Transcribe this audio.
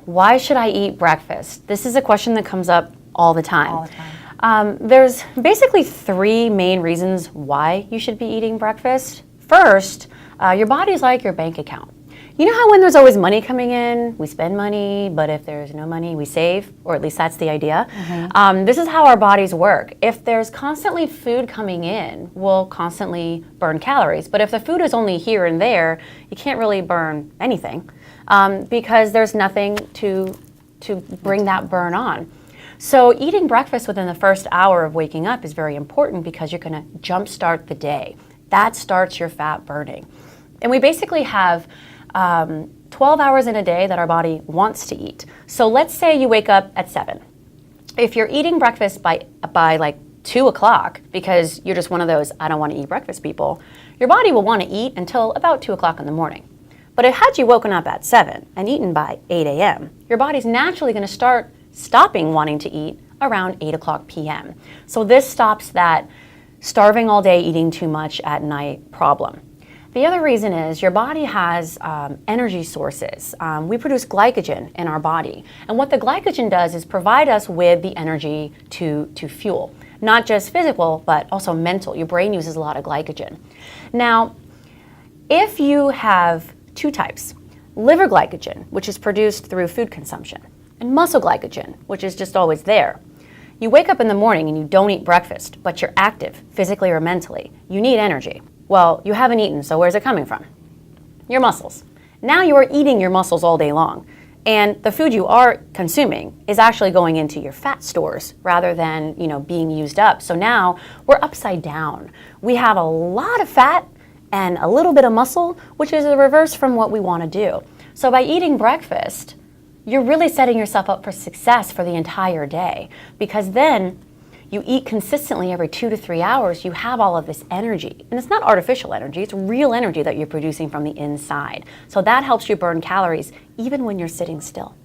Why should I eat breakfast? This is a question that comes up all the time. All the time. There's basically three main reasons why you should be eating breakfast. First, your body's like your bank account. You know how when there's always money coming in, we spend money, but if there's no money, we save, or at least that's the idea. This is how our bodies work. If there's constantly food coming in, we'll constantly burn calories. But if the food is only here and there, you can't really burn anything because there's nothing to bring that burn on. So eating breakfast within the first hour of waking up is very important because you're going to jumpstart the day. That starts your fat burning. And we basically have 12 hours in a day that our body wants to eat. So let's say you wake up at 7. If you're eating breakfast by like 2 o'clock, because you're just one of those I don't want to eat breakfast people, your body will want to eat until about 2 o'clock in the morning. But if had you woken up at 7 and eaten by 8 a.m., your body's naturally going to start stopping wanting to eat around 8 o'clock p.m. So this stops that starving all day, eating too much at night problem. The other reason is your body has energy sources. We produce glycogen in our body. And what the glycogen does is provide us with the energy to fuel. Not just physical, but also mental. Your brain uses a lot of glycogen. Now, if you have two types, liver glycogen, which is produced through food consumption, and muscle glycogen, which is just always there. You wake up in the morning and you don't eat breakfast, but you're active, physically or mentally. You need energy. Well, you haven't eaten, so where's it coming from? Your muscles. Now you are eating your muscles all day long, and the food you are consuming is actually going into your fat stores rather than, being used up. So now we're upside down. We have a lot of fat and a little bit of muscle, which is the reverse from what we want to do. So by eating breakfast, you're really setting yourself up for success for the entire day, because then you eat consistently every 2 to 3 hours, you have all of this energy. And it's not artificial energy, it's real energy that you're producing from the inside. So that helps you burn calories even when you're sitting still.